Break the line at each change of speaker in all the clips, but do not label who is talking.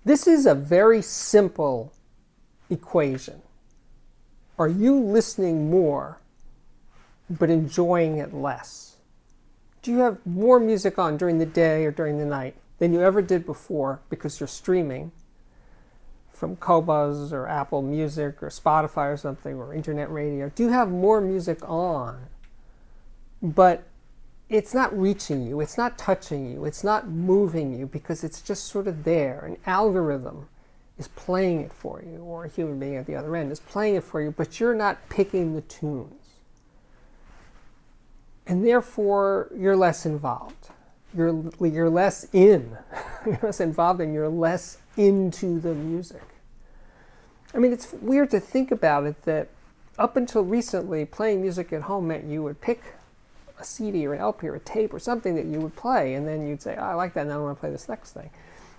This is a very simple equation. Are you listening more but enjoying it less? Do you have more music on during the day or during the night than you ever did before because you're streaming from Qobuz or Apple Music or Spotify or something, or internet radio? Do you have more music on, but it's not reaching you, it's not touching you, it's not moving you because it's just sort of there? An algorithm is playing it for you, or a human being at the other end is playing it for you, but you're not picking the tunes. And therefore, you're less involved. You're less in. You're less involved and you're less into the music. I mean, it's weird to think about it that up until recently, playing music at home meant you would pick a CD or an LP or a tape or something that you would play, and then you'd say, oh, I like that, now I want to play this next thing.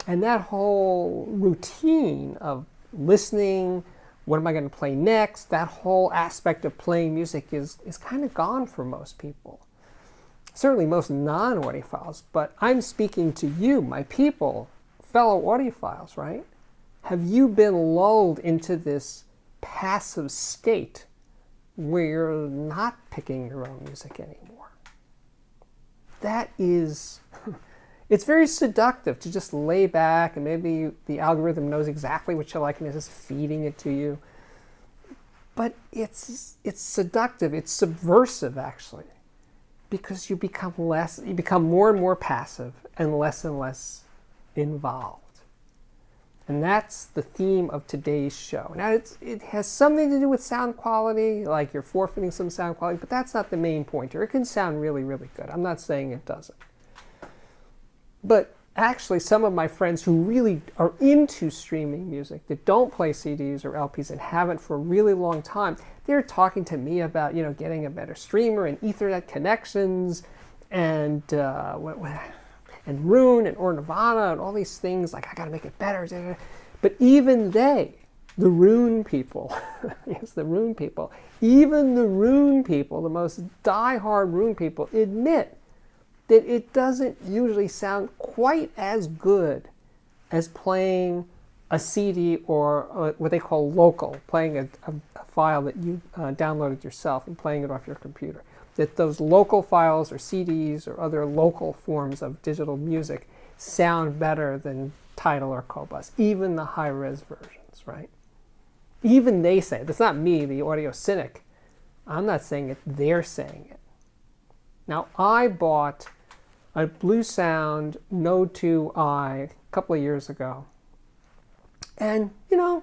And that whole routine of listening, what am I going to play next, that whole aspect of playing music is kind of gone for most people. Certainly most non-audiophiles, but I'm speaking to you, my people, fellow audiophiles, right? Have you been lulled into this passive state where you're not picking your own music anymore? That is, it's very seductive to just lay back and maybe the algorithm knows exactly what you like and is just feeding it to you. But it's seductive, it's subversive actually, because you become more and more passive and less involved. And that's the theme of today's show. Now, it has something to do with sound quality, like you're forfeiting some sound quality, but that's not the main point here. It can sound really, really good. I'm not saying it doesn't. But actually, some of my friends who really are into streaming music, that don't play CDs or LPs and haven't for a really long time, they're talking to me about, getting a better streamer and Ethernet connections and Rune and Nirvana and all these things, like I gotta make it better. But even they, the Rune people, yes, the Rune people, even the Rune people, the most die-hard Rune people, admit that it doesn't usually sound quite as good as playing a CD or what they call local, playing a file that you downloaded yourself and playing it off your computer. That those local files or CDs or other local forms of digital music sound better than Tidal or Qobuz, even the high-res versions, right? Even they say it. That's not me, the audio cynic. I'm not saying it, they're saying it. Now, I bought a Blue Sound Node 2i a couple of years ago. And,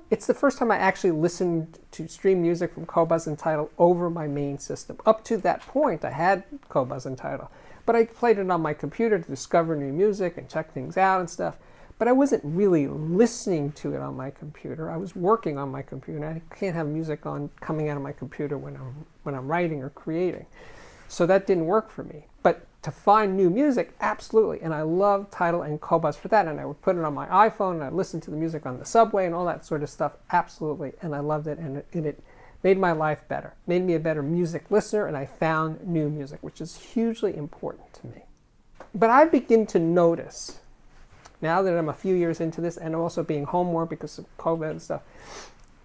it's the first time I actually listened to stream music from Qobuz and Tidal over my main system. Up to that point, I had Qobuz and Tidal. But I played it on my computer to discover new music and check things out and stuff. But I wasn't really listening to it on my computer. I was working on my computer. I can't have music coming out of my computer when I'm writing or creating. So that didn't work for me. But to find new music, absolutely. And I love Tidal and Qobuz for that. And I would put it on my iPhone and I'd listen to the music on the subway and all that sort of stuff. Absolutely. And I loved it. And it made my life better. Made me a better music listener. And I found new music, which is hugely important to me. But I begin to notice, now that I'm a few years into this and also being home more because of COVID and stuff,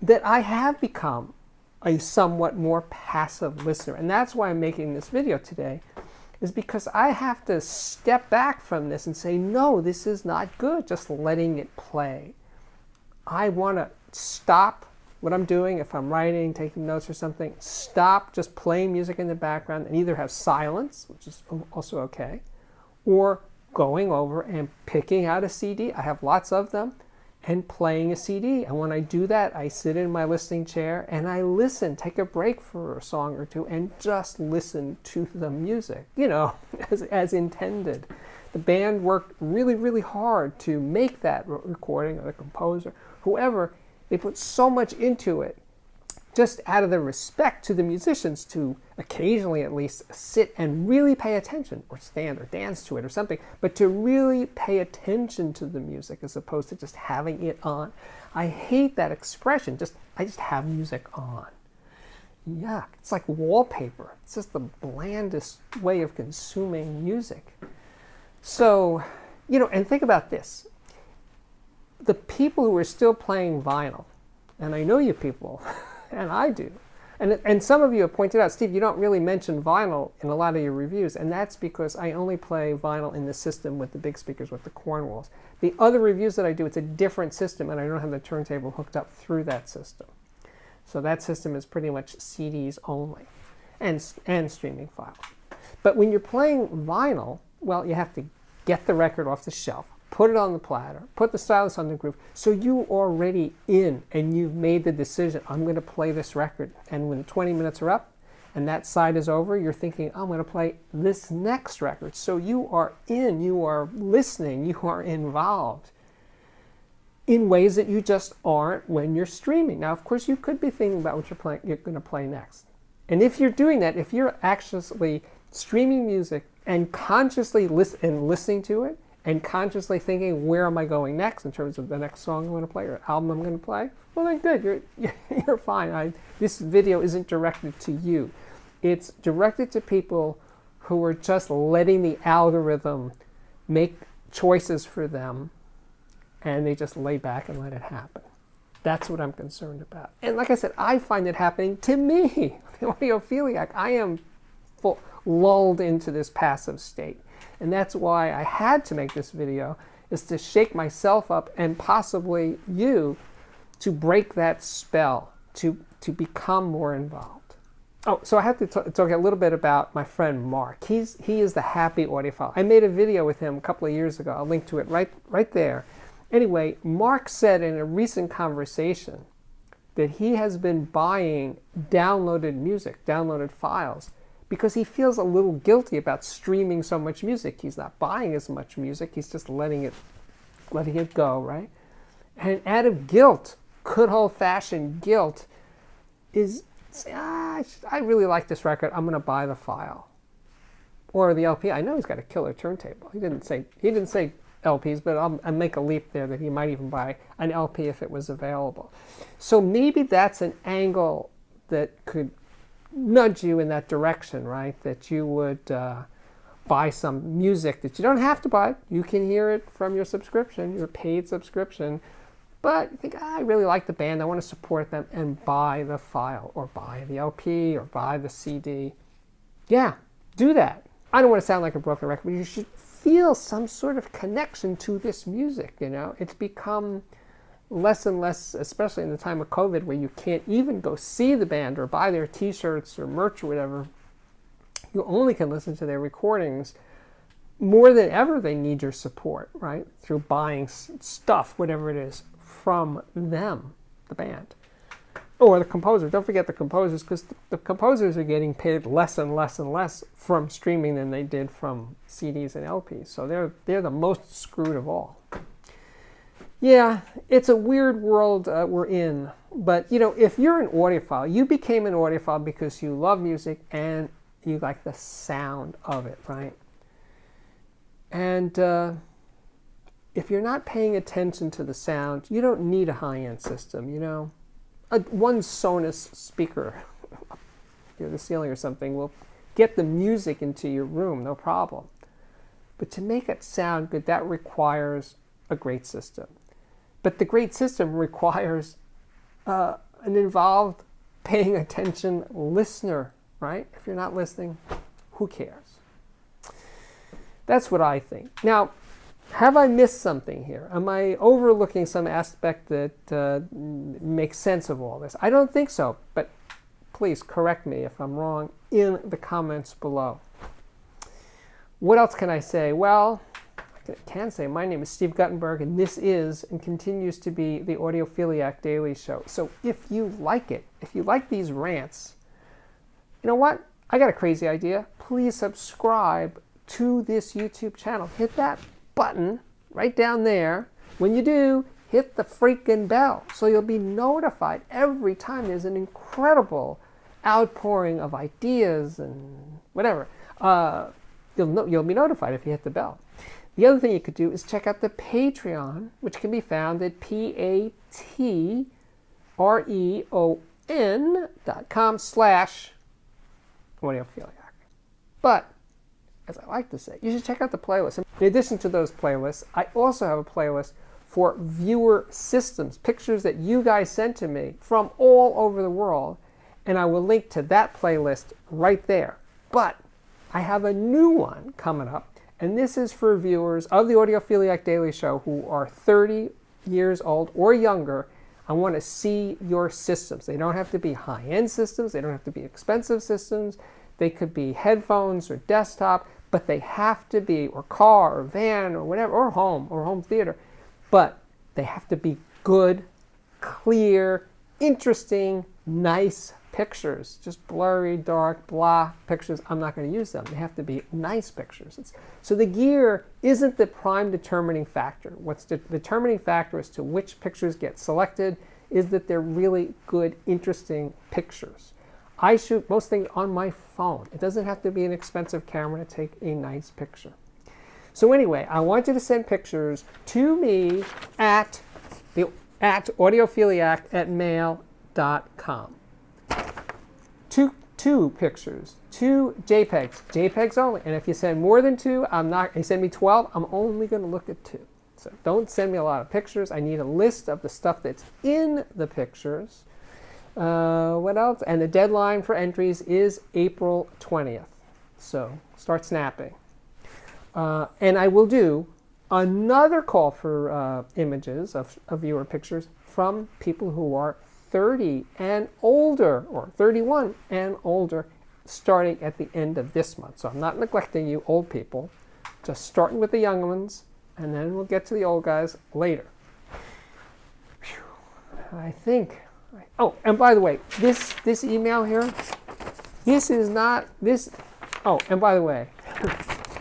that I have become a somewhat more passive listener. And that's why I'm making this video today, is because I have to step back from this and say, no, this is not good, just letting it play. I want to stop what I'm doing, if I'm writing, taking notes or something, stop just playing music in the background and either have silence, which is also okay, or going over and picking out a CD. I have lots of them, and playing a CD. And when I do that, I sit in my listening chair and I listen, take a break for a song or two, and just listen to the music, as intended. The band worked really, really hard to make that recording, or the composer, whoever. They put so much into it, just out of the respect to the musicians, to occasionally at least sit and really pay attention, or stand or dance to it or something, but to really pay attention to the music as opposed to just having it on. I hate that expression, I just have music on. Yuck, it's like wallpaper. It's just the blandest way of consuming music. So, and think about this. the people who are still playing vinyl, and I know you people, and I do, and some of you have pointed out, Steve, you don't really mention vinyl in a lot of your reviews, and that's because I only play vinyl in the system with the big speakers, with the Cornwalls. The other reviews that I do, it's a different system, and I don't have the turntable hooked up through that system. So that system is pretty much CDs only, and streaming files. But when you're playing vinyl, well, you have to get the record off the shelf, put it on the platter, put the stylus on the groove, so you're already in and you've made the decision, I'm going to play this record. And when 20 minutes are up and that side is over, you're thinking, I'm going to play this next record. So you are in, you are listening, you are involved in ways that you just aren't when you're streaming. Now, of course, you could be thinking about what you're going to play next. And if you're doing that, if you're actually streaming music and consciously listening to it, and consciously thinking, where am I going next in terms of the next song I'm going to play or album I'm going to play, well, then good, you're fine. This video isn't directed to you. It's directed to people who are just letting the algorithm make choices for them, and they just lay back and let it happen. That's what I'm concerned about. And like I said, I find it happening to me, the audiophiliac. I am lulled into this passive state. And that's why I had to make this video, is to shake myself up and possibly you to break that spell, to become more involved. Oh, so I have to talk a little bit about my friend Mark. He is the happy audiophile. I made a video with him a couple of years ago. I'll link to it right there. Anyway, Mark said in a recent conversation that he has been buying downloaded music, downloaded files, because he feels a little guilty about streaming so much music. He's not buying as much music, he's just letting it go, right? And out of guilt, good old-fashioned guilt, is, I really like this record, I'm gonna buy the file. Or the LP. I know he's got a killer turntable. He didn't say LPs, but I'll make a leap there that he might even buy an LP if it was available. So maybe that's an angle that could nudge you in that direction, right? That you would buy some music that you don't have to buy. You can hear it from your subscription, your paid subscription. But you think, I really like the band, I want to support them, and buy the file, or buy the LP, or buy the CD. Yeah, do that. I don't want to sound like a broken record, but you should feel some sort of connection to this music, you know? It's become less and less, especially in the time of COVID, where you can't even go see the band or buy their t-shirts or merch or whatever. You only can listen to their recordings. More than ever, they need your support, right? Through buying stuff, whatever it is, from them, the band. Or the composer. Don't forget the composers, because the composers are getting paid less and less and less from streaming than they did from CDs and LPs. So they're the most screwed of all. Yeah, it's a weird world we're in. But, you know, if you're an audiophile, you became an audiophile because you love music and you like the sound of it, right? And if you're not paying attention to the sound, you don't need a high-end system, you know? One Sonos speaker, near the ceiling or something, will get the music into your room, no problem. But to make it sound good, that requires a great system. But the great system requires an involved, paying attention listener, right? If you're not listening, who cares? That's what I think. Now, have I missed something here? Am I overlooking some aspect that makes sense of all this? I don't think so, but please correct me if I'm wrong in the comments below. What else can I say? Well, I can say my name is Steve Guttenberg, and this is and continues to be the Audiophiliac Daily Show. So if you like it, if you like these rants, you know what? I got a crazy idea. Please subscribe to this YouTube channel. Hit that button right down there. When you do, hit the freaking bell so you'll be notified every time there's an incredible outpouring of ideas and whatever. You'll be notified if you hit the bell. The other thing you could do is check out the Patreon, which can be found at patreon.com/audiophiliac. But as I like to say, you should check out the playlist. In addition to those playlists, I also have a playlist for viewer systems, pictures that you guys sent to me from all over the world, and I will link to that playlist right there. But I have a new one coming up, and this is for viewers of the Audiophiliac Daily Show who are 30 years old or younger. I want to see your systems. They don't have to be high-end systems. They don't have to be expensive systems. They could be headphones or desktop, but they have to be, or car or van or whatever, or home theater. But they have to be good, clear, interesting, nice pictures. Just blurry, dark, blah pictures. I'm not going to use them. They have to be nice pictures. So the gear isn't the prime determining factor. What's the determining factor as to which pictures get selected is that they're really good, interesting pictures. I shoot most things on my phone. It doesn't have to be an expensive camera to take a nice picture. So anyway, I want you to send pictures to me at audiophiliac@mail.com. Two pictures, 2 JPEGs only. And if you send more than 2, you send me 12, I'm only going to look at 2. So don't send me a lot of pictures. I need a list of the stuff that's in the pictures. What else? And the deadline for entries is April 20th. So start snapping. And I will do another call for images of viewer pictures from people who are 30 and older, or 31 and older, starting at the end of this month. So I'm not neglecting you old people, just starting with the young ones, and then we'll get to the old guys later. Whew. I think... Oh, and by the way, this email here, this is not this. Oh, and by the way,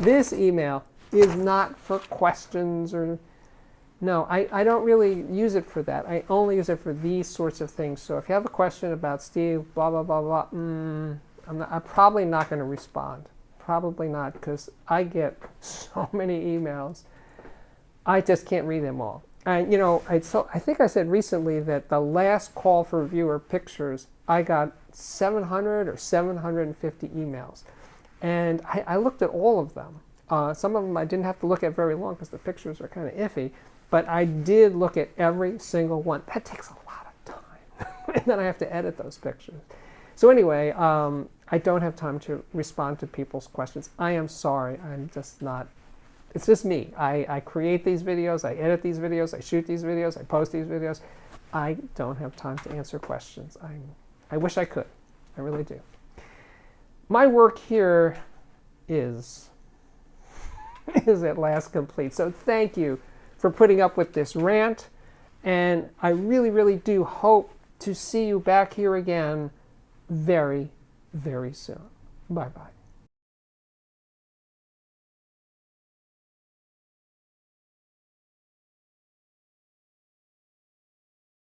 this email is not for questions or. No, I don't really use it for that. I only use it for these sorts of things. So if you have a question about Steve, blah blah blah blah, I'm probably not going to respond. Probably not, because I get so many emails. I just can't read them all. And I think I said recently that the last call for viewer pictures, I got 700 or 750 emails. And I looked at all of them. Some of them I didn't have to look at very long because the pictures are kind of iffy. But I did look at every single one. That takes a lot of time. And then I have to edit those pictures. So anyway, I don't have time to respond to people's questions. I am sorry. I'm just not. It's just me. I create these videos, I edit these videos, I shoot these videos, I post these videos. I don't have time to answer questions. I wish I could. I really do. My work here is at last complete. So thank you for putting up with this rant. And I really, really do hope to see you back here again very, very soon. Bye-bye.